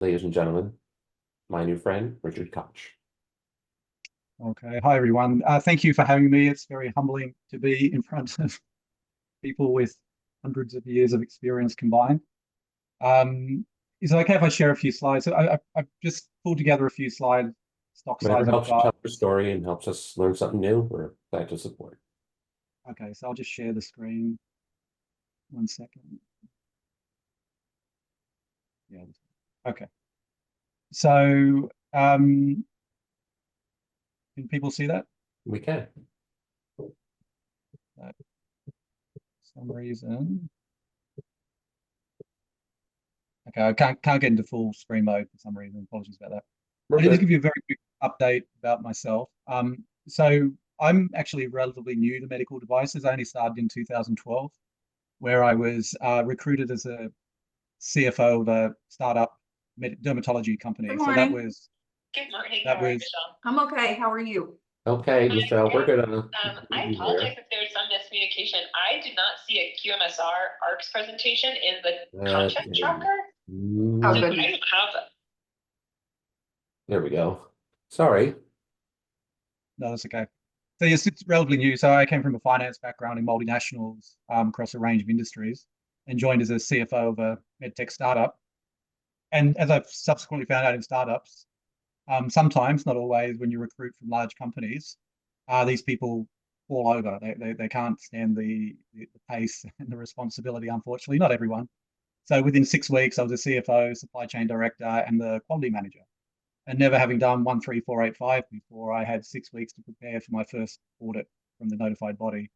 Ladies and gentlemen, my new friend, Richard Koch. Okay. Hi, everyone. Thank you for having me. It's very humbling to be in front of people with hundreds of years of experience combined. Um, is it okay if I share a few slides? I've just pulled together a few slides, stock Whatever slides I've helps you got. tell your story and helps us learn something new, we're glad to support. Okay, so I'll just share the screen. 1 second. Yeah. Okay. So, can people see that? We can. For some reason. Okay, I can't get into full screen mode for some reason. Apologies about that. We're I'll just good. give you a very quick update about myself. So I'm actually relatively new to medical devices. I only started in 2012, where I was recruited as a CFO of a startup dermatology Good company. So that morning. was Good morning. that How are you, was Michelle? I'm okay. How are you? Okay, I'm Michelle, we're good. gonna I leave you apologize here. if there's some miscommunication. I did not see a QMSR ARCS presentation in the content Okay. tracker. Oh, So good. I don't have that. There we go. Sorry. No, that's okay. So yes, it's relatively new. So I came from a finance background in multinationals across a range of industries and joined as a CFO of a medtech startup. And as I've subsequently found out in startups, sometimes, not always, when you recruit from large companies, these people fall over. They can't stand the pace and the responsibility, unfortunately. Not everyone. So within 6 weeks, I was a CFO, supply chain director, and the quality manager. And never having done 13485 before, I had 6 weeks to prepare for my first audit from the notified body.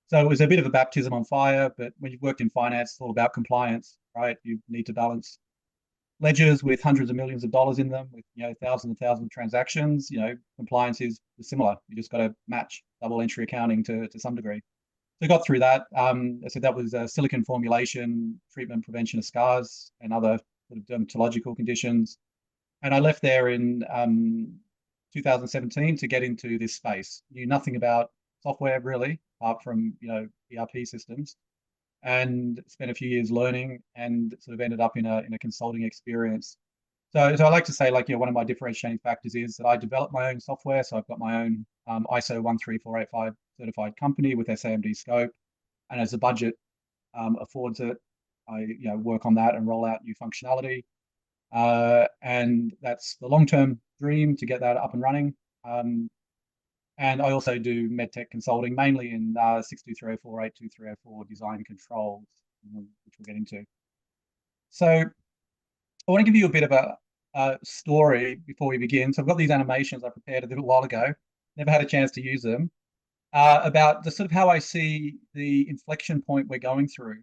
So it was a bit of a baptism on fire, but when you've worked in finance, it's all about compliance, right? You need to balance ledgers with hundreds of millions of dollars in them, with thousands and thousands of transactions. Compliance is similar. You just got to match double entry accounting to some degree. So I got through that. So that was silicon formulation, treatment, prevention of scars, and other sort of dermatological conditions. And I left there in 2017 to get into this space. Knew nothing about software really, apart from ERP systems, and spent a few years learning, and sort of ended up in a consulting experience. So I like to say, one of my differentiating factors is that I develop my own software. So I've got my own ISO 13485 certified company with SAMD scope, and as the budget affords it, I work on that and roll out new functionality. And that's the long-term dream, to get that up and running. And I also do medtech consulting, mainly in 62304, 82304 design controls, which we'll get into. So I want to give you a bit of a story before we begin. So I've got these animations I prepared a little while ago, never had a chance to use them, about the sort of how I see the inflection point we're going through.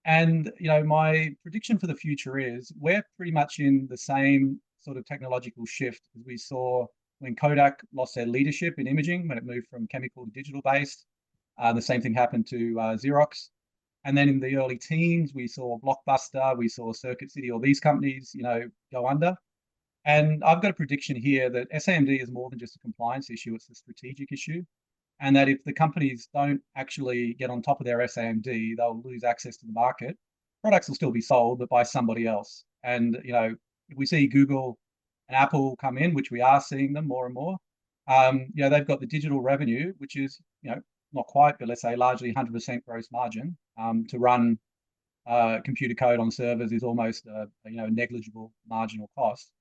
And my prediction for the future is we're pretty much in the same sort of technological shift as we saw when Kodak lost their leadership in imaging, when it moved from chemical to digital based. The same thing happened to Xerox. And then in the early teens, we saw Blockbuster, we saw Circuit City, all these companies, go under. And I've got a prediction here that SAMD is more than just a compliance issue, it's a strategic issue. And that if the companies don't actually get on top of their SAMD, they'll lose access to the market. Products will still be sold, but by somebody else. And if we see Google and Apple come in, which we are seeing them more and more, they've got the digital revenue, which is not quite, but let's say largely 100% gross margin. To run computer code on servers is almost a negligible marginal cost.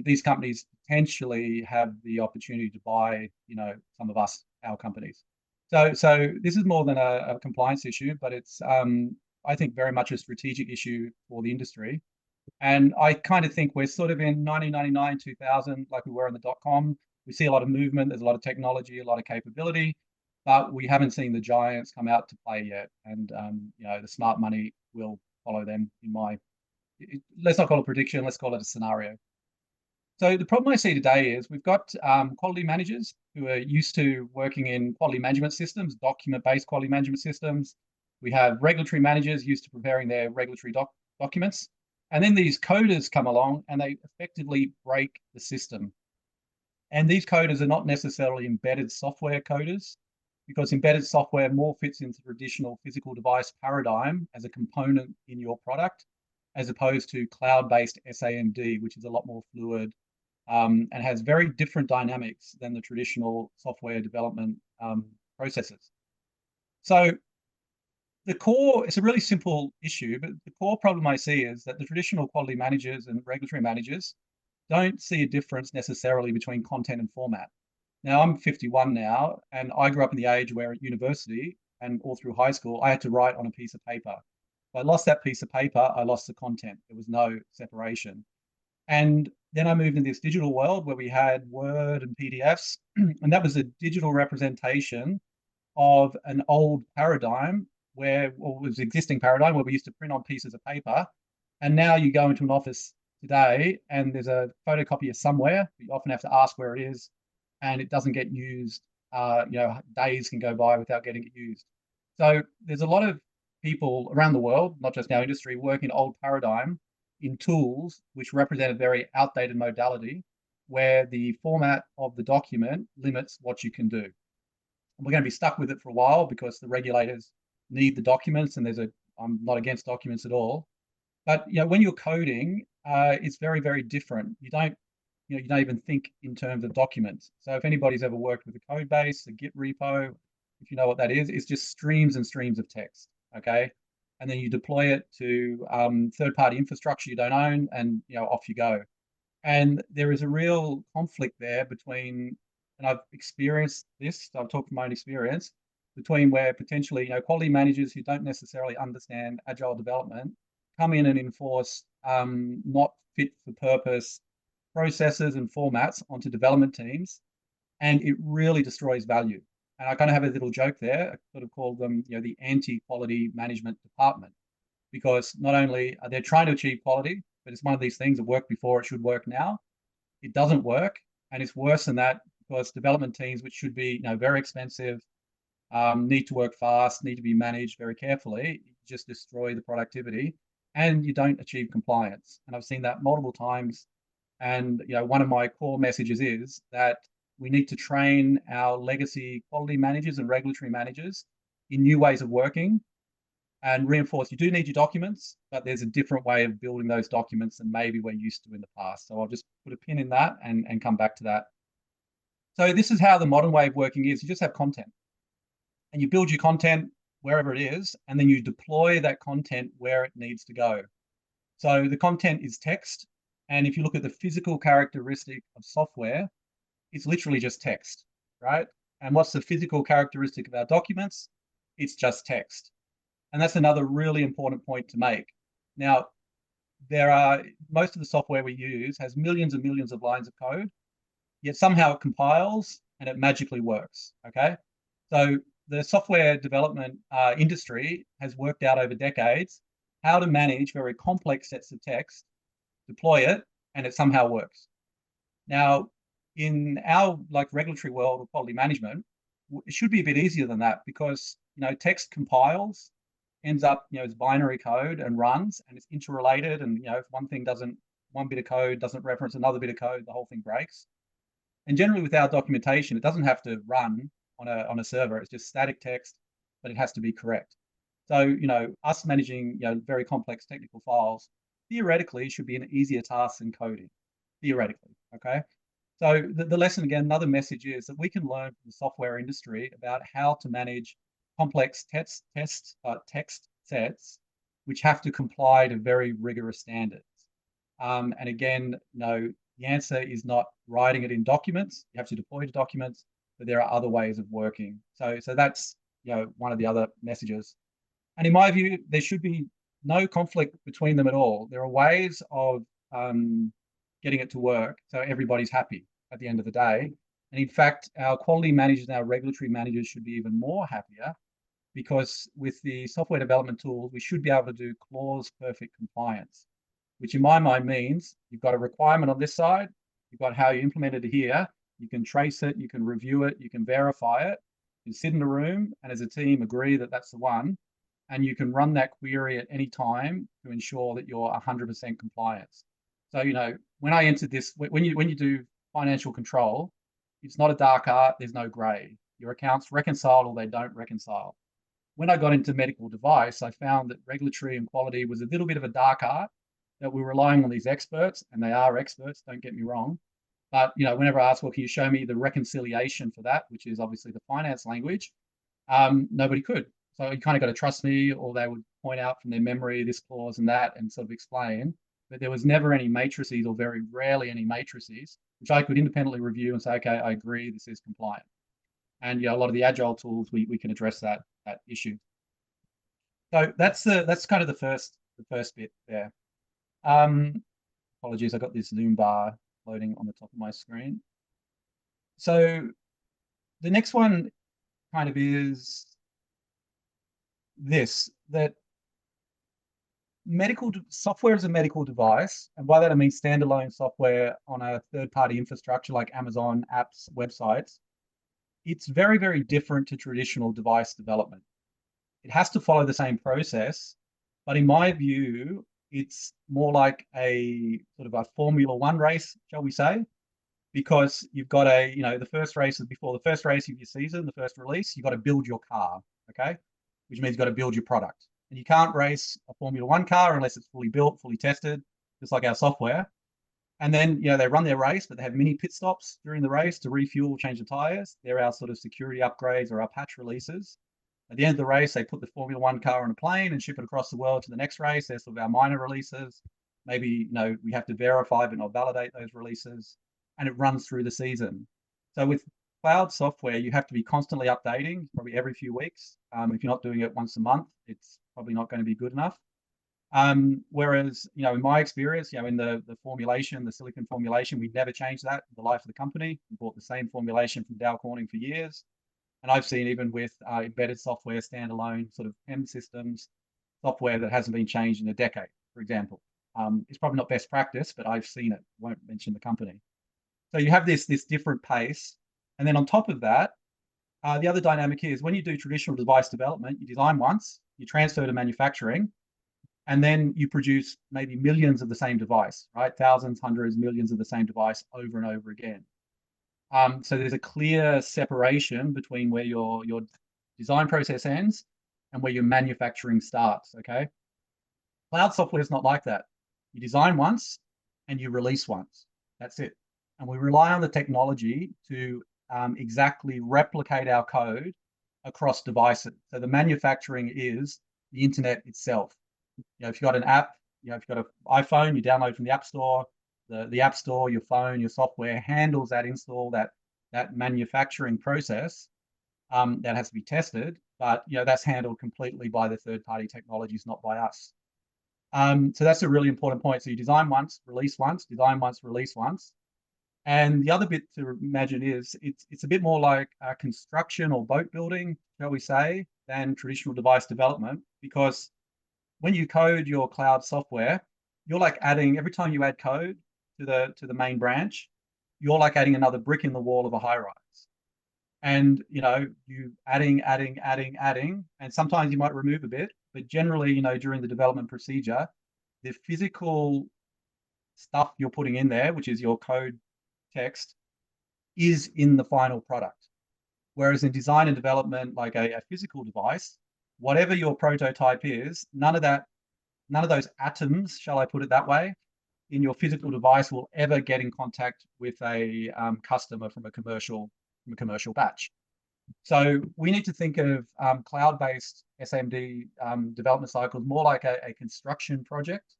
These companies potentially have the opportunity to buy, some of us, our companies. So this is more than a compliance issue, but it's, I think, very much a strategic issue for the industry. And I kind of think we're sort of in 1999, 2000, like we were in the dot-com. We see a lot of movement. There's a lot of technology, a lot of capability, but we haven't seen the giants come out to play yet. And, the smart money will follow them let's not call it a prediction, let's call it a scenario. So the problem I see today is we've got quality managers who are used to working in quality management systems, document-based quality management systems. We have regulatory managers used to preparing their regulatory documents. And then these coders come along and they effectively break the system. And these coders are not necessarily embedded software coders, because embedded software more fits into the traditional physical device paradigm as a component in your product. as opposed to cloud-based SAMD, which is a lot more fluid and has very different dynamics than the traditional software development processes. So the core, it's a really simple issue, but the core problem I see is that the traditional quality managers and regulatory managers don't see a difference necessarily between content and format. Now, I'm 51 now, and I grew up in the age where at university and all through high school, I had to write on a piece of paper. If I lost that piece of paper, I lost the content. There was no separation. And then I moved into this digital world where we had Word and PDFs, and that was a digital representation of an old paradigm where, or was existing paradigm where we used to print on pieces of paper. And now you go into an office today and there's a photocopier somewhere. You often have to ask where it is, and it doesn't get used. Days can go by without getting it used. So there's a lot of people around the world, not just our industry, working old paradigm in tools which represent a very outdated modality where the format of the document limits what you can do. And we're going to be stuck with it for a while because the regulators need the documents, and I'm not against documents at all. But when you're coding, it's very, very different. You don't even think in terms of documents. So if anybody's ever worked with a code base, a Git repo, if you know what that is, it's just streams and streams of text, okay? And then you deploy it to third-party infrastructure you don't own, and off you go. And there is a real conflict there between, and I've experienced this, so I've talked from my own experience, between where potentially quality managers who don't necessarily understand agile development come in and enforce not fit for purpose processes and formats onto development teams, and it really destroys value. And I kind of have a little joke there. I sort of call them, the anti-quality management department, because not only are they trying to achieve quality, but it's one of these things that worked before, it should work now. It doesn't work, and it's worse than that because development teams, which should be very expensive, need to work fast, need to be managed very carefully, just destroy the productivity, and you don't achieve compliance. And I've seen that multiple times. And one of my core messages is that we need to train our legacy quality managers and regulatory managers in new ways of working and reinforce you do need your documents, but there's a different way of building those documents than maybe we're used to in the past. So I'll just put a pin in that and come back to that. So this is how the modern way of working is. You just have content and you build your content wherever it is, and then you deploy that content where it needs to go. So the content is text. And if you look at the physical characteristic of software, it's literally just text, right? And what's the physical characteristic of our documents? It's just text. And that's another really important point to make. Now, most of the software we use has millions and millions of lines of code, yet somehow it compiles and it magically works, okay? So the software development industry has worked out over decades how to manage very complex sets of text, deploy it, and it somehow works. Now, in our regulatory world of quality management, it should be a bit easier than that because text compiles, ends up as binary code and runs, and it's interrelated. And if one bit of code doesn't reference another bit of code, the whole thing breaks. And generally, with our documentation, it doesn't have to run on a server. It's just static text, but it has to be correct. So us managing very complex technical files theoretically should be an easier task than coding, theoretically, okay? So the lesson, again, another message is that we can learn from the software industry about how to manage complex text sets, which have to comply to very rigorous standards. And again, the answer is not writing it in documents. You have to deploy to documents, but there are other ways of working. So that's one of the other messages. And in my view, there should be no conflict between them at all. There are ways of getting it to work so everybody's happy at the end of the day. And in fact, our quality managers and our regulatory managers should be even more happier, because with the software development tools, we should be able to do clause perfect compliance, which in my mind means you've got a requirement on this side, you've got how you implemented it here, you can trace it, you can review it, you can verify it, you sit in a room and as a team agree that that's the one, and you can run that query at any time to ensure that you're 100% compliance. So, when I entered this, when you do financial control, it's not a dark art, there's no gray. Your accounts reconcile or they don't reconcile. When I got into medical device, I found that regulatory and quality was a little bit of a dark art, that we're relying on these experts, and they are experts, don't get me wrong. But, you know, whenever I ask, well, can you show me the reconciliation for that, which is obviously the finance language, nobody could. So you kind of got to trust me, or they would point out from their memory this clause and that and sort of explain. But there was never any matrices, or very rarely any matrices, which I could independently review and say, okay, I agree, this is compliant. And a lot of the agile tools, we can address that issue. So that's kind of the first bit there. Apologies, I got this Zoom bar loading on the top of my screen. So the next one kind of is this, that medical software is a medical device, and by that I mean standalone software on a third-party infrastructure like Amazon, apps, websites. It's very, very different to traditional device development. It has to follow the same process, but in my view, it's more like a sort of a Formula One race, shall we say, because you've got the first race is before the first race of your season, the first release, you've got to build your car, okay? Which means you've got to build your product. And you can't race a Formula One car unless it's fully built, fully tested, just like our software. And then, they run their race, but they have mini pit stops during the race to refuel, change the tires. They're our sort of security upgrades or our patch releases. At the end of the race, they put the Formula One car on a plane and ship it across the world to the next race. They're sort of our minor releases. Maybe, we have to verify but not validate those releases. And it runs through the season. So with cloud software, you have to be constantly updating, probably every few weeks. If you're not doing it once a month, it's probably not going to be good enough. Whereas, in my experience, in the formulation, the silicon formulation, we never changed that in the life of the company. We bought the same formulation from Dow Corning for years. And I've seen even with embedded software, standalone sort of PEM systems, software that hasn't been changed in a decade, for example. It's probably not best practice, but I've seen it. Won't mention the company. So you have this different pace. And then on top of that, the other dynamic is when you do traditional device development, you design once, you transfer to manufacturing, and then you produce maybe millions of the same device, right? Thousands, hundreds, millions of the same device over and over again. So there's a clear separation between where your design process ends and where your manufacturing starts, okay? Cloud software is not like that. You design once and you release once. That's it. And we rely on the technology to exactly replicate our code across devices. So the manufacturing is the internet itself. If you've got an app, if you've got an iPhone, you download from the App Store. The App Store, your phone, your software handles that install, that manufacturing process that has to be tested. But that's handled completely by the third-party technologies, not by us. So that's a really important point. So you design once, release once, design once, release once. And the other bit to imagine is it's a bit more like construction or boat building, shall we say, than traditional device development, because when you code your cloud software, you're like adding, every time you add code to the main branch, you're like adding another brick in the wall of a high rise. And you adding, and sometimes you might remove a bit, but generally, during the development procedure, the physical stuff you're putting in there, which is your code text, is in the final product. Whereas in design and development, like a physical device, whatever your prototype is, none of those atoms, shall I put it that way, in your physical device will ever get in contact with a customer from a commercial batch. So we need to think of cloud-based SMD development cycles more like a construction project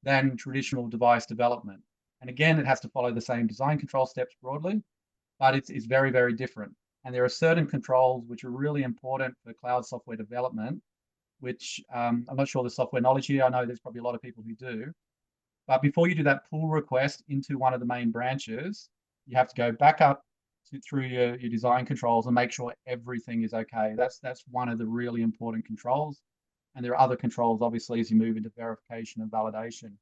than traditional device development. And again, it has to follow the same design control steps broadly, but it's very, very different. And there are certain controls which are really important for cloud software development, which I'm not sure the software knowledge here. I know there's probably a lot of people who do. But before you do that pull request into one of the main branches, you have to go back up through your design controls and make sure everything is okay. That's one of the really important controls. And there are other controls, obviously, as you move into verification and validation.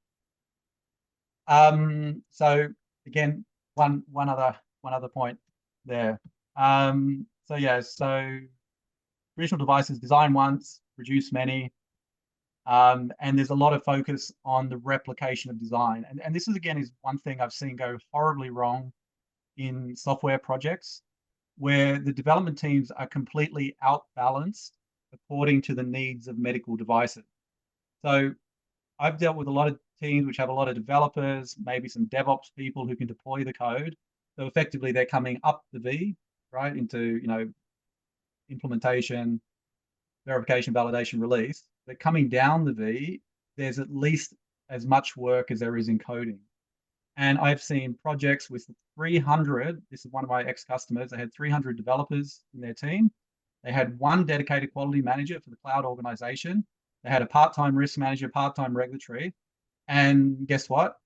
So again, one other point there. So traditional devices design once, produce many, and there's a lot of focus on the replication of design. And this is one thing I've seen go horribly wrong in software projects, where the development teams are completely outbalanced according to the needs of medical devices. So I've dealt with a lot of teams which have a lot of developers, maybe some DevOps people who can deploy the code. So effectively, they're coming up the V, right, into implementation, verification, validation, release. They're coming down the V. There's at least as much work as there is in coding. And I've seen projects with 300. This is one of my ex-customers. They had 300 developers in their team. They had one dedicated quality manager for the cloud organization. They had a part-time risk manager, part-time regulatory. And guess what?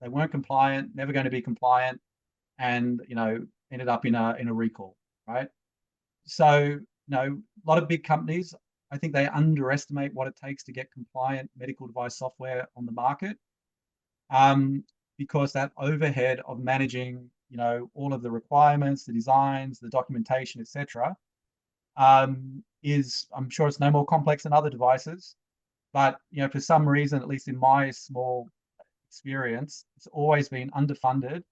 They weren't compliant, never going to be compliant, and ended up in a recall, right? So, a lot of big companies, I think they underestimate what it takes to get compliant medical device software on the market. Because that overhead of managing, all of the requirements, the designs, the documentation, etc., is, I'm sure it's no more complex than other devices, but for some reason, at least in my small experience, it's always been underfunded,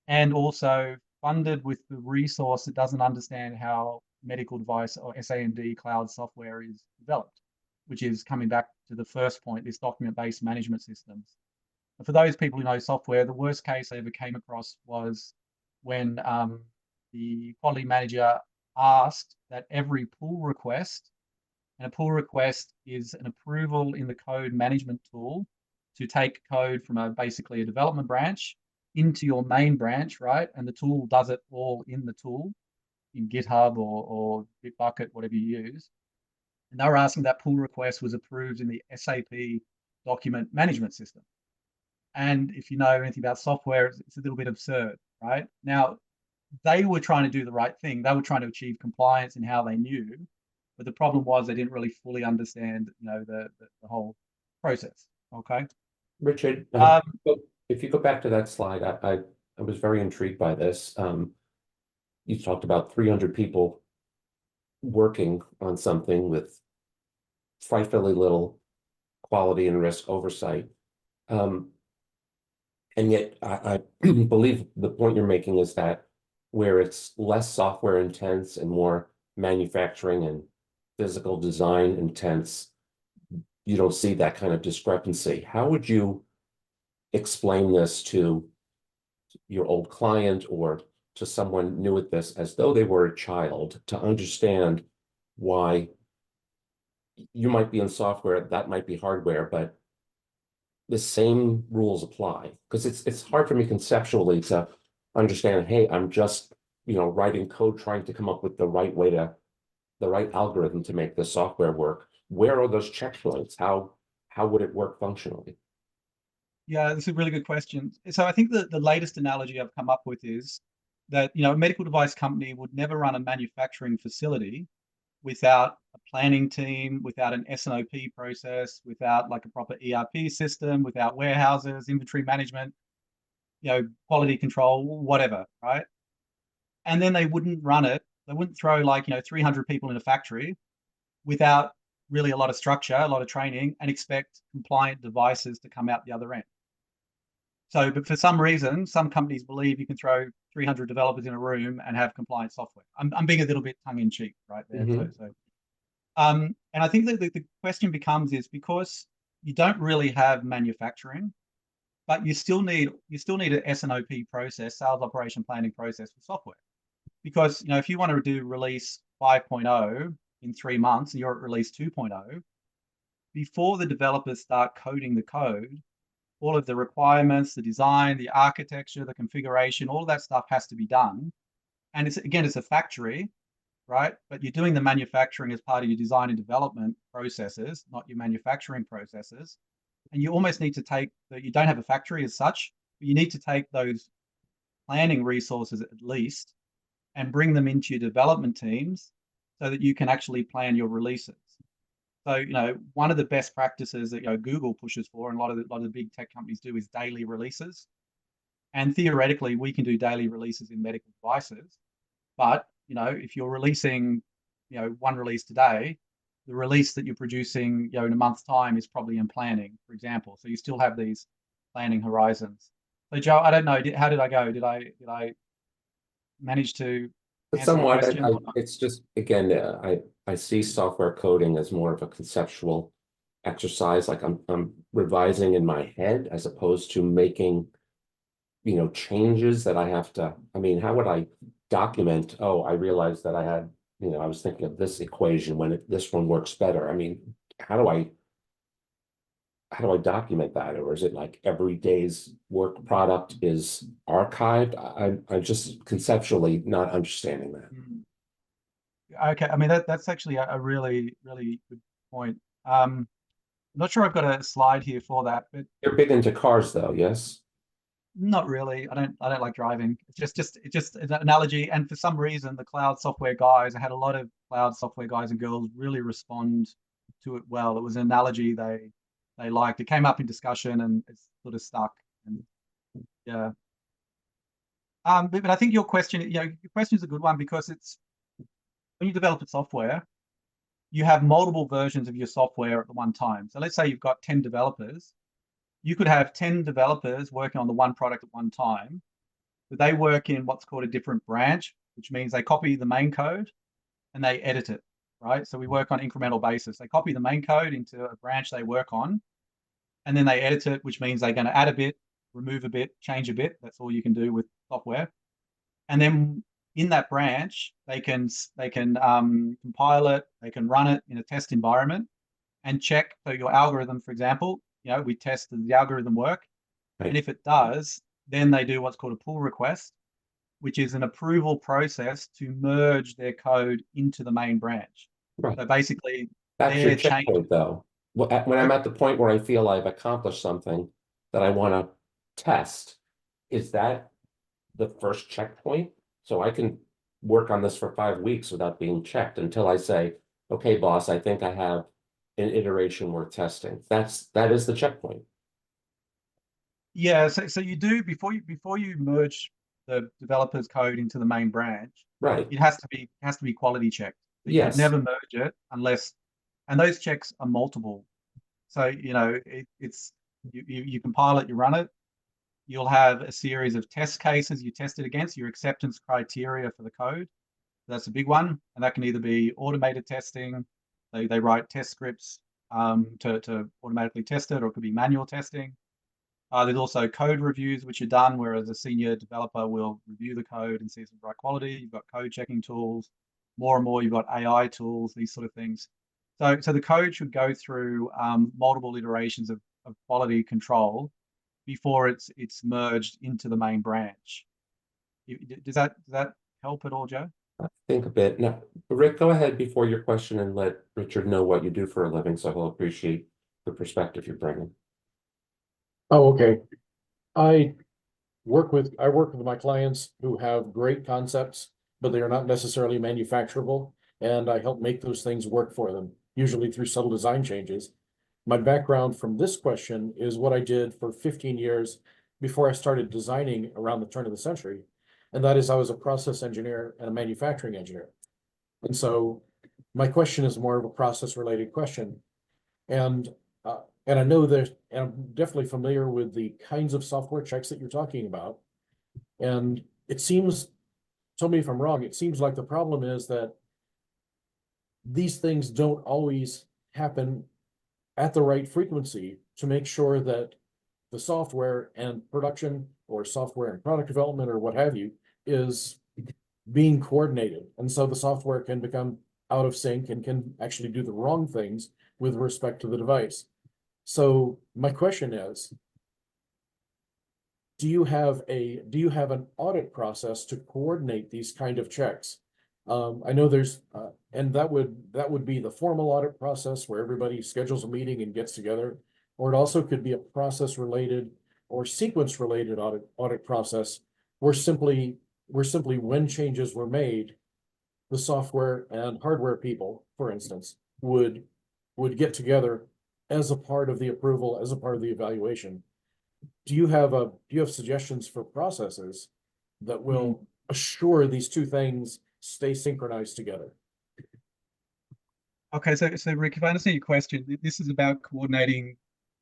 and also funded with the resource that doesn't understand how medical device or SAMD cloud software is developed, which is coming back to the first point, this document-based management systems. For those people who know software, the worst case I ever came across was when the quality manager asked that every pull request, and a pull request is an approval in the code management tool to take code from basically a development branch into your main branch, right? And the tool does it all in the tool, in GitHub or Bitbucket, whatever you use. And they were asking that pull request was approved in the SAP document management system. And if you know anything about software, it's a little bit absurd, right? Now, they were trying to do the right thing. They were trying to achieve compliance in how they knew, but the problem was they didn't really fully understand, the whole process. Okay, Richard, if you go back to that slide, I was very intrigued by this. You talked about 300 people working on something with frightfully little quality and risk oversight. And yet I believe the point you're making is that where it's less software intense and more manufacturing and physical design intense, you don't see that kind of discrepancy. How would you explain this to your old client or to someone new at this, as though they were a child, to understand why you might be in software, that might be hardware, but the same rules apply? Because it's hard for me conceptually to understand, hey, I'm just writing code, trying to come up with the right way to, the right algorithm to make this software work. Where are those checkpoints? How would it work functionally? Yeah, that's a really good question. So I think the latest analogy I've come up with is that a medical device company would never run a manufacturing facility without a planning team, without an S&OP process, without like a proper ERP system, without warehouses, inventory management, quality control, whatever, right? And then they wouldn't run it. They wouldn't throw 300 people in a factory without really a lot of structure, a lot of training, and expect compliant devices to come out the other end. So, but for some reason, some companies believe you can throw 300 developers in a room and have compliant software. I'm being a little bit tongue in cheek, right there. Mm-hmm. And I think that the question becomes is because you don't really have manufacturing, but you still need an S&OP process, sales operation planning process for software. Because if you want to do release 5.0 in 3 months and you're at release 2.0, before the developers start coding the code, all of the requirements, the design, the architecture, the configuration, all of that stuff has to be done. And it's a factory, right? But you're doing the manufacturing as part of your design and development processes, not your manufacturing processes. And you almost need to take that you don't have a factory as such, but you need to take those planning resources at least and bring them into your development teams so that you can actually plan your releases. So, one of the best practices that Google pushes for, and a lot of the big tech companies do, is daily releases. And theoretically, we can do daily releases in medical devices. But if you're releasing, one release today, the release that you're producing, in a month's time is probably in planning, for example. So you still have these planning horizons. So Joe, I don't know, how did I go? Did I manage to answer Somewhat. the question? It's just, again, I see software coding as more of a conceptual exercise, like I'm revising in my head as opposed to making, changes that I have to, I mean, how would I document, oh, I realized that I had, I was thinking of this equation when this one works better. I mean, how do I document that? Or is it like every day's work product is archived? I'm just conceptually not understanding that. Okay, I mean that's actually a really really good point. I'm not sure I've got a slide here for that, but You're big into cars though, yes? not really. I don't like driving. It's just an analogy. And for some reason, the cloud software guys, I had a lot of cloud software guys and girls really respond to it well. It was an analogy they liked. It came up in discussion and it's sort of stuck. And yeah. But I think your question is a good one because it's when you develop a software, you have multiple versions of your software at the one time. So let's say you've got 10 developers. You could have 10 developers working on the one product at one time, but they work in what's called a different branch, which means they copy the main code and they edit it, right? So we work on incremental basis. They copy the main code into a branch they work on, and then they edit it, which means they're going to add a bit, remove a bit, change a bit. That's all you can do with software. And then in that branch, they can compile it, they can run it in a test environment and check. So your algorithm, for example, we test does the algorithm work, Right. and if it does, then they do what's called a pull request, which is an approval process to merge their code into the main branch. Right. So basically, That's your their change. checkpoint though. When I'm at the point where I feel I've accomplished something that I want to test, is that the first checkpoint? So I can work on this for 5 weeks without being checked until I say, okay, boss, I think I have an iteration worth testing. That is the checkpoint. Yeah, so you do before you merge the developer's code into the main branch, Right. it has to be quality checked. You Yes. never merge it unless, and those checks are multiple. So it's you compile it, you run it. You'll have a series of test cases you test it against, your acceptance criteria for the code. That's a big one, and that can either be automated testing. They write test scripts to automatically test it, or it could be manual testing. There's also code reviews, which are done, whereas a senior developer will review the code and see it's the right quality. You've got code checking tools. More and more, you've got AI tools, these sort of things. So the code should go through multiple iterations of quality control before it's merged into the main branch. Does that help at all, Joe? I think a bit. Now, Rick, go ahead before your question and let Richard know what you do for a living, so he'll appreciate the perspective you're bringing. Oh, okay. I work with my clients who have great concepts, but they are not necessarily manufacturable, and I help make those things work for them, usually through subtle design changes. My background from this question is what I did for 15 years before I started designing around the turn of the century, and that is I was a process engineer and a manufacturing engineer. And so my question is more of a process-related question. And I know and I'm definitely familiar with the kinds of software checks that you're talking about. And it seems, tell me if I'm wrong, it seems like the problem is that these things don't always happen at the right frequency to make sure that the software and production or software and product development or what have you is being coordinated. And so the software can become out of sync and can actually do the wrong things with respect to the device. So my question is, do you have an audit process to coordinate these kind of checks? I know there's and that would be the formal audit process where everybody schedules a meeting and gets together, or it also could be a process related or sequence related audit process where simply when changes were made, the software and hardware people, for instance, would get together as a part of the approval, as a part of the evaluation. Do you have suggestions for processes that will assure these two things stay synchronized together? Okay, so Rick, if I understand your question, this is about coordinating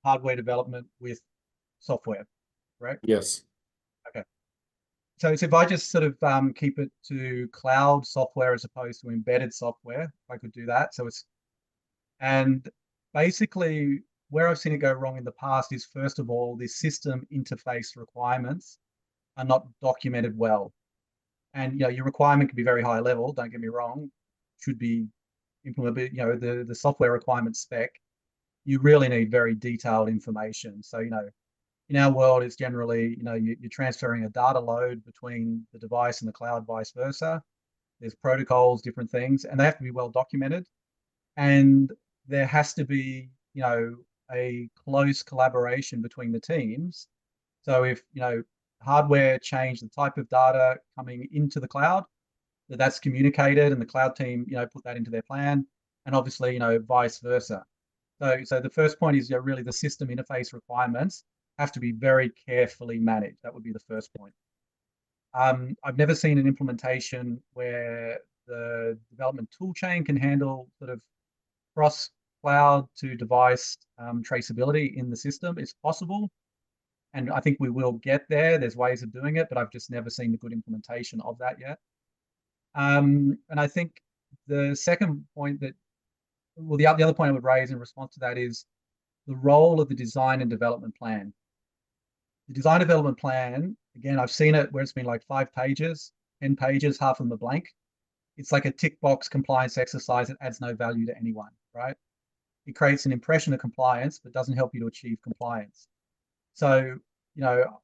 hardware development with software, right? Yes. Okay. So if I just sort of keep it to cloud software as opposed to embedded software, if I could do that. And basically, where I've seen it go wrong in the past is, first of all, the system interface requirements are not documented well. And your requirement can be very high level, don't get me wrong, should be implemented, the software requirement spec, you really need very detailed information. So, in our world, it's generally, you're transferring a data load between the device and the cloud, vice versa. There's protocols, different things, and they have to be well documented. And there has to be, a close collaboration between the teams. So if, hardware change the type of data coming into the cloud, that's communicated, and the cloud team, put that into their plan, and obviously, vice versa. So the first point is, really the system interface requirements have to be very carefully managed. That would be the first point. I've never seen an implementation where the development tool chain can handle sort of cross cloud to device traceability in the system. It's possible, and I think we will get there. There's ways of doing it, but I've just never seen the good implementation of that yet. And I think the second point the other point I would raise in response to that is the role of the design and development plan. The design development plan, again, I've seen it where it's been like 5 pages, 10 pages, half of them are blank. It's like a tick box compliance exercise that adds no value to anyone, right? It creates an impression of compliance, but doesn't help you to achieve compliance. So,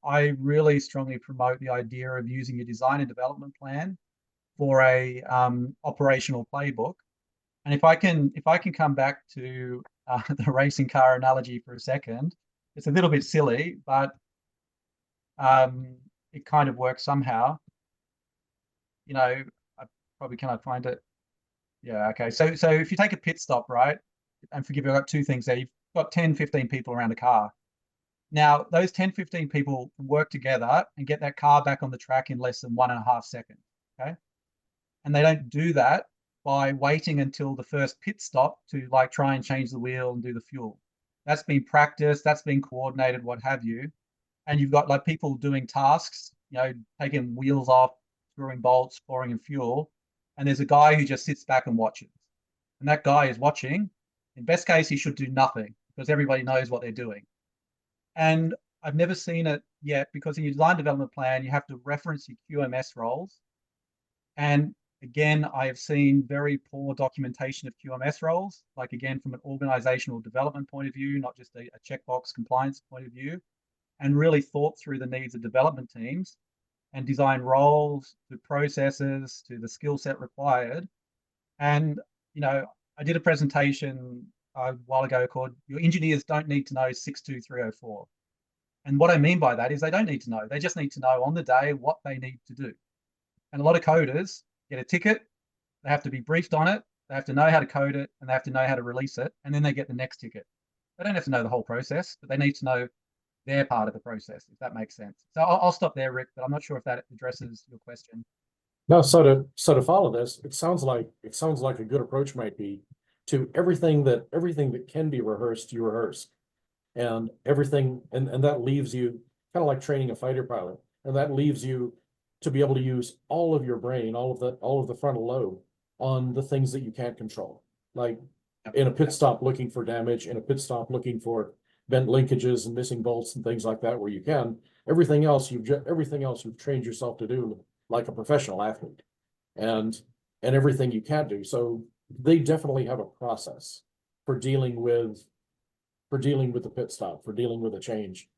I really strongly promote the idea of using your design and development plan for a operational playbook. And if I can come back to the racing car analogy for a second, it's a little bit silly, but it kind of works somehow. I probably cannot find it. Yeah, okay. So if you take a pit stop, right, and forgive me, I've got 2 things there. You've got 10, 15 people around a car. Now, those 10, 15 people can work together and get that car back on the track in less than 1.5 seconds, okay? And they don't do that by waiting until the first pit stop to try and change the wheel and do the fuel. That's been practiced, that's been coordinated, what have you. And you've got people doing tasks, taking wheels off, screwing bolts, pouring in fuel. And there's a guy who just sits back and watches. And that guy is watching. In best case, he should do nothing because everybody knows what they're doing. And I've never seen it yet, because in your design development plan, you have to reference your QMS roles. And again, I have seen very poor documentation of QMS roles, again, from an organizational development point of view, not just a checkbox compliance point of view, and really thought through the needs of development teams and design roles to processes to the skill set required. And, I did a presentation a while ago called "Your Engineers Don't Need to Know 62304." And what I mean by that is they don't need to know. They just need to know on the day what they need to do. And a lot of coders get a ticket, they have to be briefed on it, they have to know how to code it, and they have to know how to release it, and then they get the next ticket. They don't have to know the whole process, but they need to know their part of the process, if that makes sense. So I'll stop there, Rick, but I'm not sure if that addresses your question. No, so to follow this, it sounds like a good approach might be to everything that can be rehearsed, you rehearse. And everything, and that leaves you kind of like training a fighter pilot, and that leaves you to be able to use all of your brain, all of the frontal lobe on the things that you can't control. Like in a pit stop looking for damage, in a pit stop looking for bent linkages and missing bolts and things like that where you can. Everything else you've trained yourself to do like a professional athlete, and everything you can't do. So they definitely have a process for dealing with the pit stop, for dealing with a change.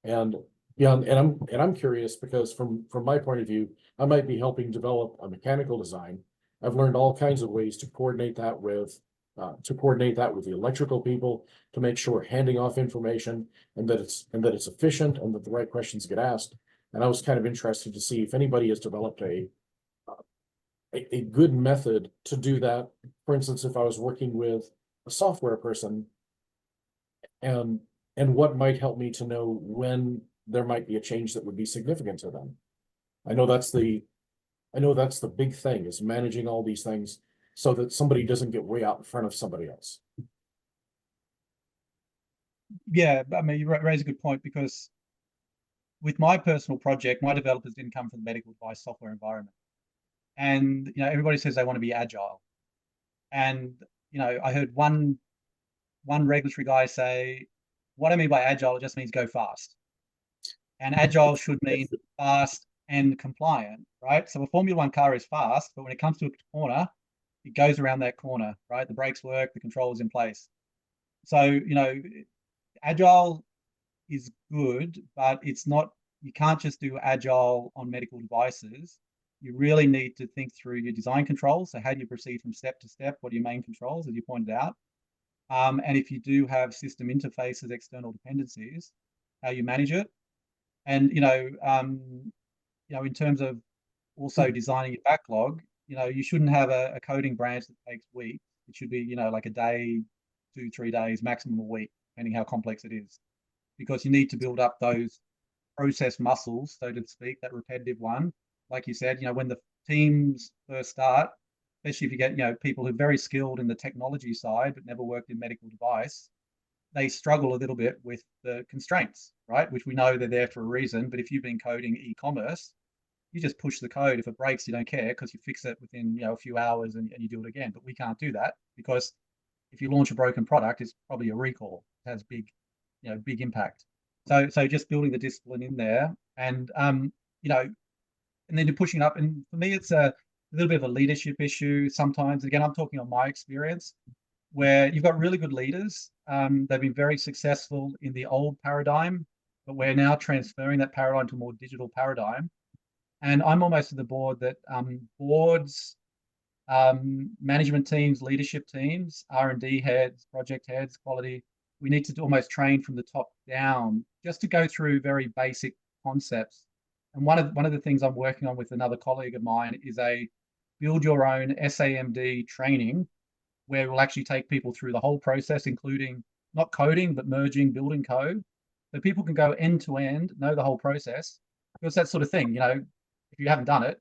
And yeah, and I'm curious because from my point of view, I might be helping develop a mechanical design. I've learned all kinds of ways to coordinate that with the electrical people, to make sure handing off information and that it's efficient and that the right questions get asked. And I was kind of interested to see if anybody has developed a good method to do that. For instance, if I was working with a software person, and what might help me to know when there might be a change that would be significant to them. I know that's the big thing, is managing all these things so that somebody doesn't get way out in front of somebody else. Yeah, I mean, you raise a good point, because with my personal project, my developers didn't come from the medical device software environment. And, everybody says they want to be agile. And, I heard one one regulatory guy say, what I mean by agile, it just means go fast. And agile should mean fast and compliant, right? So a Formula One car is fast, but when it comes to a corner, it goes around that corner, right? The brakes work, the control is in place. So, you know, agile is good, but it's not, you can't just do agile on medical devices. You really need to think through your design controls. So how do you proceed from step to step? What are your main controls, as you pointed out? And if you do have system interfaces, external dependencies, how you manage it. And, in terms of also designing your backlog, you shouldn't have a coding branch that takes weeks. It should be, like a day, 2-3 days, maximum a week, depending how complex it is. Because you need to build up those process muscles, so to speak, that repetitive one. Like you said, when the teams first start, especially if you get, people who are very skilled in the technology side, but never worked in medical device, they struggle a little bit with the constraints, right? Which we know they're there for a reason. But if you've been coding e-commerce, you just push the code. If it breaks, you don't care because you fix it within, a few hours and you do it again. But we can't do that because if you launch a broken product, it's probably a recall. It has big impact. So just building the discipline in there and, and then you're pushing up. And for me, it's a little bit of a leadership issue sometimes. Again, I'm talking on my experience where you've got really good leaders. They've been very successful in the old paradigm, but we're now transferring that paradigm to a more digital paradigm. And I'm almost at the board that boards, management teams, leadership teams, R&D heads, project heads, quality, we need to almost train from the top down just to go through very basic concepts. And one of the things I'm working on with another colleague of mine is a build your own SAMD training where we'll actually take people through the whole process, including not coding, but merging, building code. So people can go end to end, know the whole process. Because that sort of thing, if you haven't done it,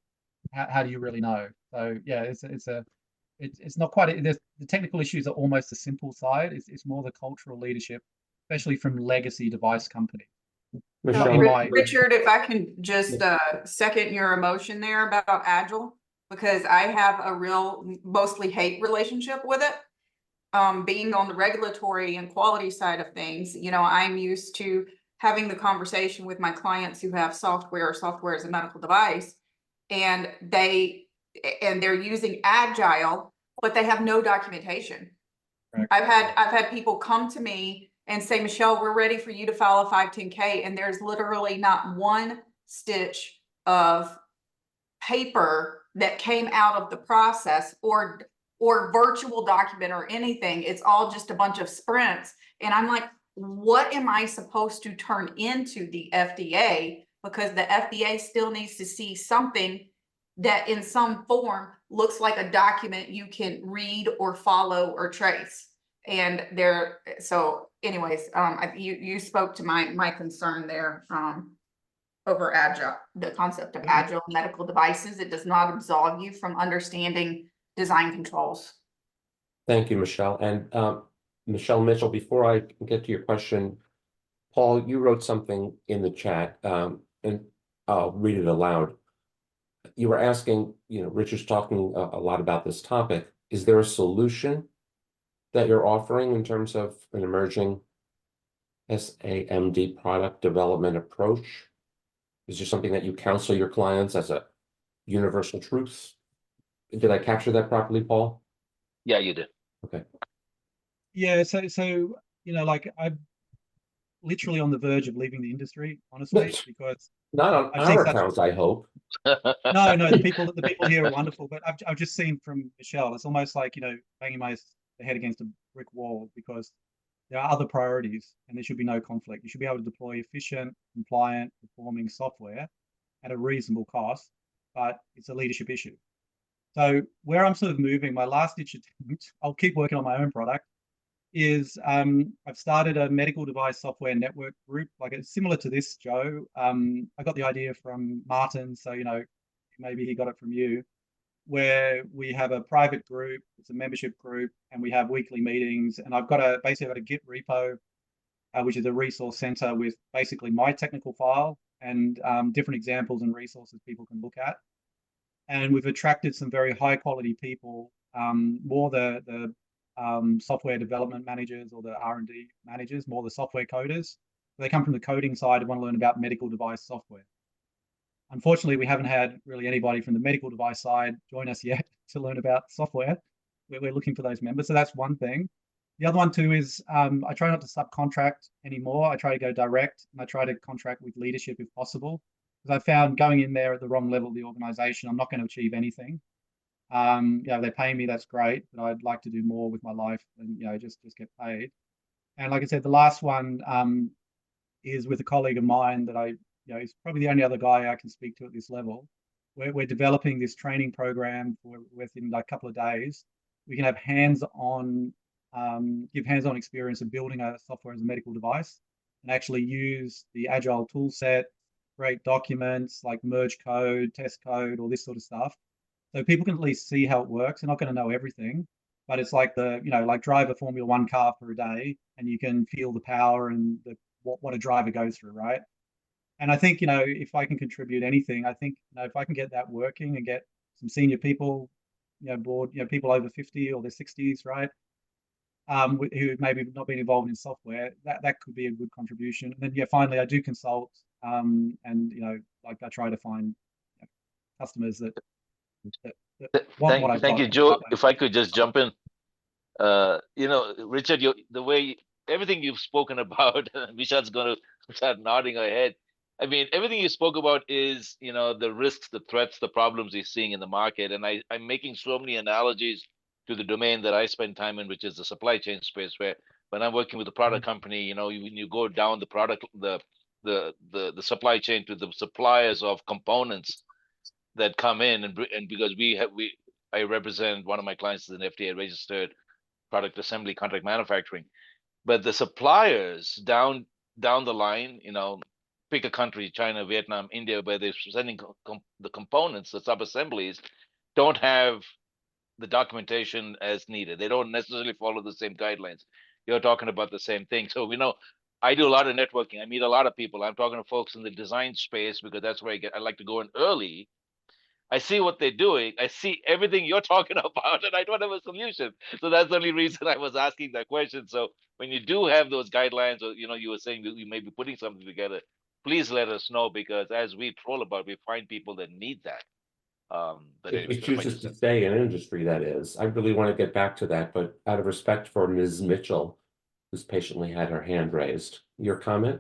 how do you really know? So yeah, it's not quite, the technical issues are almost the simple side. It's more the cultural leadership, especially from legacy device companies. Michelle, Richard, if I can just second your emotion there about Agile, because I have a real mostly hate relationship with it. Being on the regulatory and quality side of things, I'm used to having the conversation with my clients who have software as a medical device, and they're using Agile, but they have no documentation. Right. I've had people come to me and say, Michelle, we're ready for you to file a 510K. And there's literally not one stitch of paper that came out of the process or virtual document or anything. It's all just a bunch of sprints. And I'm like, what am I supposed to turn into the FDA? Because the FDA still needs to see something that in some form looks like a document you can read or follow or trace. And so anyways, you spoke to my concern there over Agile, the concept of Agile medical devices. It does not absolve you from understanding design controls. thank you, Michelle. And Michelle Mitchell, before I get to your question, Paul, you wrote something in the chat, and I'll read it aloud. You were asking, Richard's talking a lot about this topic. Is there a solution that you're offering in terms of an emerging SAMD product development approach? Is there something that you counsel your clients as a universal truth? Did I capture that properly, Paul? Yeah, you did. Okay. Yeah, so like I'm literally on the verge of leaving the industry, honestly, because Not on I've seen our such- accounts, I hope. no, the people here are wonderful, but I've just seen from Michelle, it's almost like banging my head against a brick wall because there are other priorities and there should be no conflict. You should be able to deploy efficient, compliant, performing software at a reasonable cost, but it's a leadership issue. So where I'm sort of moving, my last ditch attempt, I'll keep working on my own product, is I've started a medical device software network group, like it's similar to this, Joe. I got the idea from Martin, so maybe he got it from you, where we have a private group, it's a membership group, and we have weekly meetings. And I've got basically a Git repo, which is a resource center with basically my technical file and different examples and resources people can look at. And we've attracted some very high quality people, more the software development managers or the R&D managers, more the software coders. They come from the coding side and want to learn about medical device software. Unfortunately, we haven't had really anybody from the medical device side join us yet to learn about software. We're looking for those members. So that's one thing. The other one too is I try not to subcontract anymore. I try to go direct, and I try to contract with leadership if possible. Because I found going in there at the wrong level of the organization, I'm not going to achieve anything. They're paying me, that's great, but I'd like to do more with my life and, just get paid. And like I said, the last one is with a colleague of mine that he's probably the only other guy I can speak to at this level. We're developing this training program within like a couple of days. We can have hands-on experience of building a software as a medical device and actually use the agile tool set, create documents like merge code, test code, all this sort of stuff. So people can at least see how it works. They're not going to know everything, but it's like like drive a Formula 1 car for a day, and you can feel the power and what a driver goes through, right? And I think, if I can contribute anything, I think, if I can get that working and get some senior people, board, people over 50 or their 60s, right? Who maybe not been involved in software, that could be a good contribution. And then, finally, I do consult, and, I try to find customers that want what I've Thank got. you, Joe. If I could just jump in, Richard, the way everything you've spoken about, Michelle's going to start nodding her head. I mean, everything you spoke about is, the risks, the threats, the problems you're seeing in the market. And I'm making so many analogies to the domain that I spend time in, which is the supply chain space, where when I'm working with a product company, when you go down the product, the supply chain to the suppliers of components that come in, and because I represent, one of my clients is an FDA registered product assembly contract manufacturing, but the suppliers down the line, pick a country, China, Vietnam, India, where they're sending the components, the sub-assemblies, don't have the documentation as needed. They don't necessarily follow the same guidelines. You're talking about the same thing. So I do a lot of networking. I meet a lot of people. I'm talking to folks in the design space because that's where I like to go in early. I see what they're doing. I see everything you're talking about, and I don't have a solution. So that's the only reason I was asking that question. So when you do have those guidelines, or you were saying that you may be putting something together, please let us know, because as we troll about, we find people that need that. But If anyway, he chooses to stay in industry, that is. I really want to get back to that, but out of respect for Ms. Mitchell, who's patiently had her hand raised, your comment?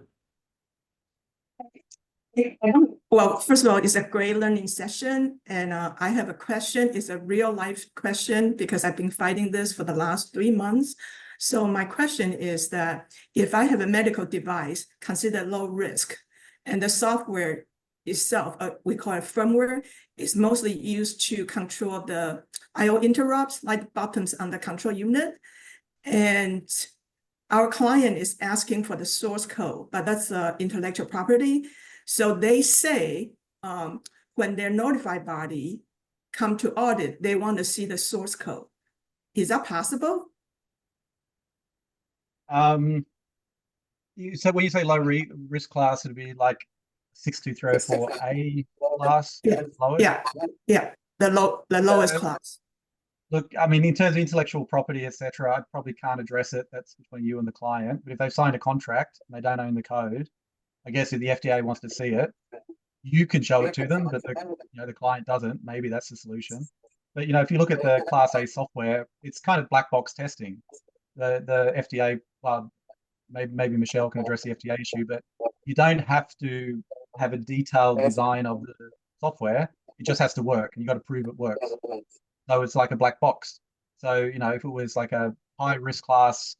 Well, first of all, it's a great learning session, and I have a question. It's a real life question because I've been fighting this for the last 3 months. So my question is that if I have a medical device considered low risk, and the software itself, we call it firmware, is mostly used to control the I/O interrupts, like buttons on the control unit, and our client is asking for the source code, but that's intellectual property. So they say when their notified body come to audit, they want to see the source code. Is that possible? So when you say low risk class, it'd be like 62304A class. Yeah. Lowest? Yeah, the lowest class. Look, I mean, in terms of intellectual property, etc., I probably can't address it. That's between you and the client. But if they've signed a contract and they don't own the code, I guess if the FDA wants to see it, you can show it to them, but the client doesn't. Maybe that's the solution. But if you look at the Class A software, it's kind of black box testing. The FDA, maybe Michelle can address the FDA issue, but you don't have to have a detailed design of the software. It just has to work, and you got to prove it works. So it's like a black box. So if it was like a high risk class,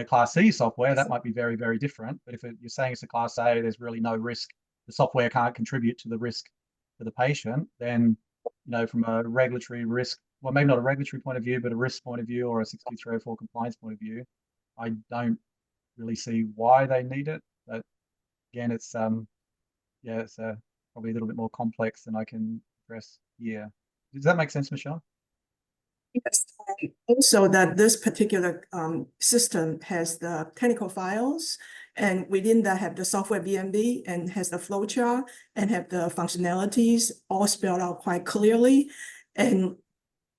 Class C software, that might be very, very different. But if you're saying it's a Class A, there's really no risk, the software can't contribute to the risk for the patient, then, from a regulatory risk, well, maybe not a regulatory point of view, but a risk point of view or a 62304 compliance point of view, I don't really see why they need it. But again, it's it's probably a little bit more complex than I can address here. Does that make sense, Michelle? Yes. Also, that this particular system has the technical files, and within that have the software BMB and has the flowchart and have the functionalities all spelled out quite clearly. And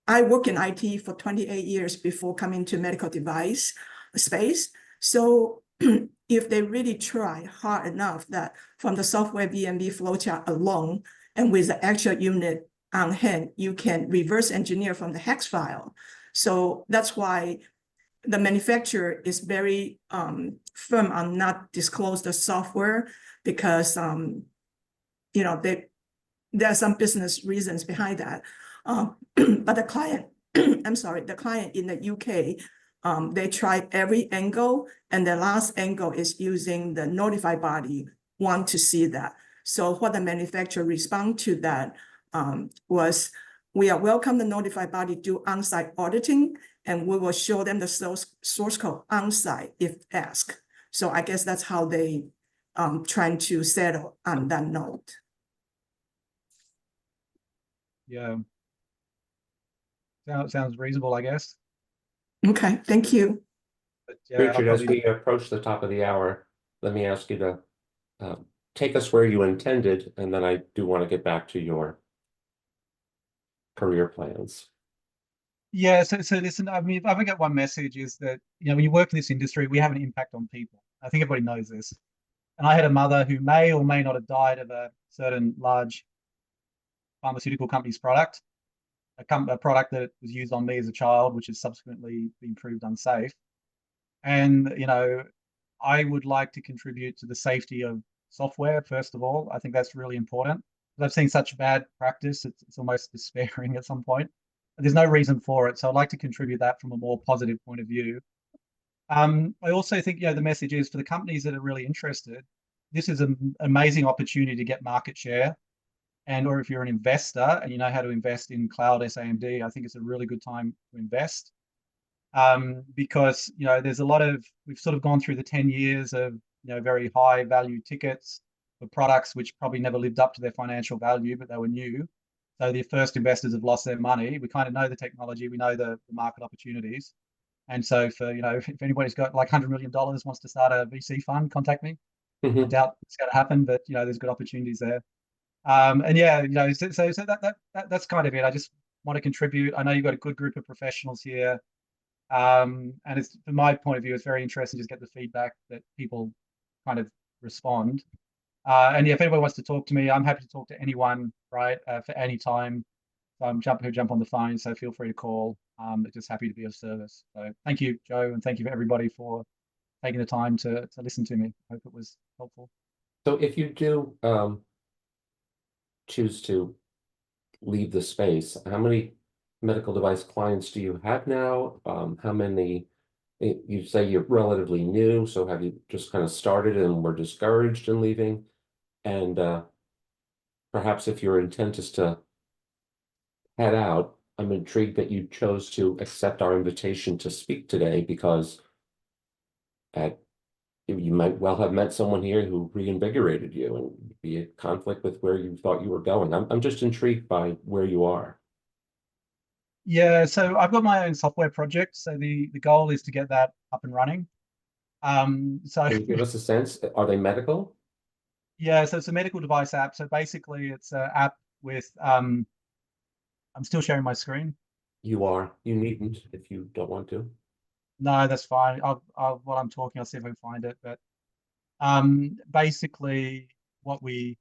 I work in IT for 28 years before coming to medical device space. So if they really try hard enough that from the software BMB flowchart alone and with the actual unit on hand, you can reverse engineer from the hex file. So that's why the manufacturer is very firm on not disclose the software because you know there are some business reasons behind that. But the client, I'm sorry, the client in the UK, they tried every angle, and the last angle is using the notified body want to see that. So what the manufacturer respond to that was, we are welcome the notified body do on-site auditing, and we will show them the source code on-site if asked. So I guess that's how they trying to settle on that note. Yeah. Sounds reasonable, I guess. Okay, thank you. But yeah, I'll Richard, as probably- we approach the top of the hour, let me ask you to take us where you intended, and then I do want to get back to your career plans. Yeah, so listen, I mean, if I get one message is that, you know, when you work in this industry, we have an impact on people. I think everybody knows this. And I had a mother who may or may not have died of a certain large pharmaceutical company's product, a product that was used on me as a child, which has subsequently been proved unsafe. And, you know, I would like to contribute to the safety of software, first of all. I think that's really important. I've seen such bad practice, it's almost despairing at some point. There's no reason for it. So I'd like to contribute that from a more positive point of view. I also think, you know, the message is for the companies that are really interested, this is an amazing opportunity to get market share. And or if you're an investor and you know how to invest in cloud SAMD, I think it's a really good time to invest. Because, you know, there's a lot of, we've sort of gone through the 10 years of, you know, very high value tickets for products which probably never lived up to their financial value, but they were new. So the first investors have lost their money. We kind of know the technology, we know the market opportunities. And so for, you know, if anybody's got like $100 million, wants to start a VC fund, contact me. I doubt it's going to happen, but, you know, there's good opportunities there. And yeah, you know, so that's kind of it. I just want to contribute. I know you've got a good group of professionals here. And it's, from my point of view, it's very interesting to just get the feedback that people kind of respond. And yeah, if anyone wants to talk to me, I'm happy to talk to anyone, right, for any time. So I'm jump on the phone, so feel free to call. Just happy to be of service. So thank you, Joe, and thank you for everybody for taking the time to listen to me. I hope it was helpful. So if you do choose to leave the space, how many medical device clients do you have now? How many, you say you're relatively new, so have you just kind of started and were discouraged in leaving? And perhaps if your intent is to head out, I'm intrigued that you chose to accept our invitation to speak today, because you might well have met someone here who reinvigorated you and be a conflict with where you thought you were going. I'm just intrigued by where you are. Yeah, so I've got my own software project. So the goal is to get that up and running. So Can you give us a sense? Are they medical? yeah, so it's a medical device app. So basically it's an app with, I'm still sharing my screen. You are. You needn't if you don't want to. No, that's fine. while I'm talking, I'll see if I can find it. But basically what we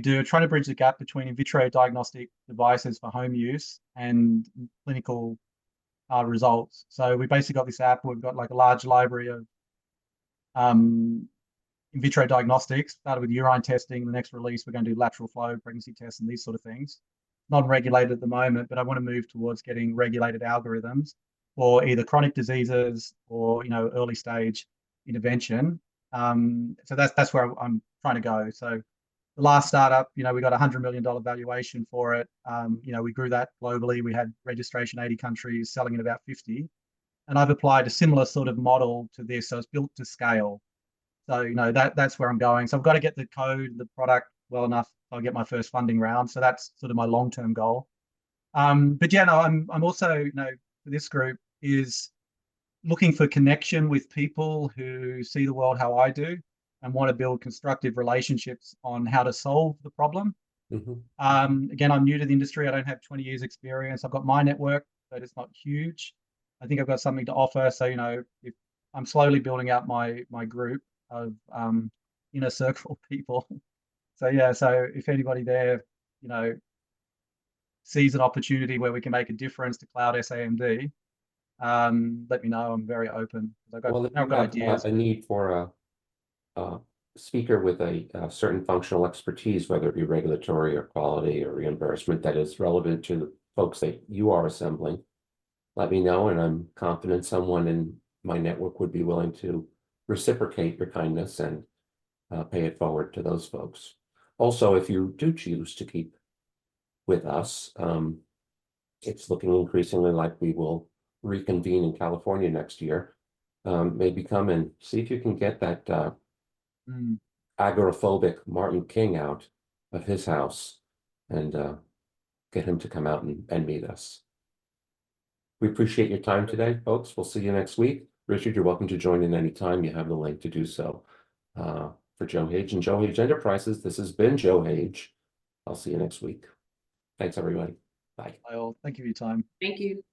do, trying to bridge the gap between in vitro diagnostic devices for home use and clinical results. So we basically got this app. We've got like a large library of in vitro diagnostics, started with urine testing. The next release, we're going to do lateral flow, pregnancy tests, and these sort of things. Non-regulated at the moment, but I want to move towards getting regulated algorithms for either chronic diseases or, you know, early stage intervention. So that's where I'm trying to go. So the last startup, you know, we got $100 million valuation for it. You know, we grew that globally. We had registration 80 countries, selling in about 50. And I've applied a similar sort of model to this. So it's built to scale. So, you know, that's where I'm going. So I've got to get the code, the product well enough. I'll get my first funding round. So that's sort of my long-term goal. But yeah, no, I'm also, you know, for this group is looking for connection with people who see the world how I do and want to build constructive relationships on how to solve the problem. Mhm. Again, I'm new to the industry. I don't have 20 years experience. I've got my network, but it's not huge. I think I've got something to offer. So, if I'm slowly building out my group of inner circle people. So yeah, so if anybody there, sees an opportunity where we can make a difference to cloud SAMD, let me know. I'm very open. I've got, Well, if I've you got have ideas. a need for a speaker with a certain functional expertise, whether it be regulatory or quality or reimbursement that is relevant to the folks that you are assembling, let me know, and I'm confident someone in my network would be willing to reciprocate your kindness and pay it forward to those folks. Also, if you do choose to keep with us, it's looking increasingly like we will reconvene in California next year. Maybe come and see if you can get that agoraphobic Martin King out of his house and get him to come out and meet us. We appreciate your time today, folks. We'll see you next week. Richard, you're welcome to join in anytime. You have the link to do so. For Joe Hage and Joe Hage Enterprises, this has been Joe Hage. I'll see you next week. Thanks, everybody. Bye. Thank you for your time. Thank you.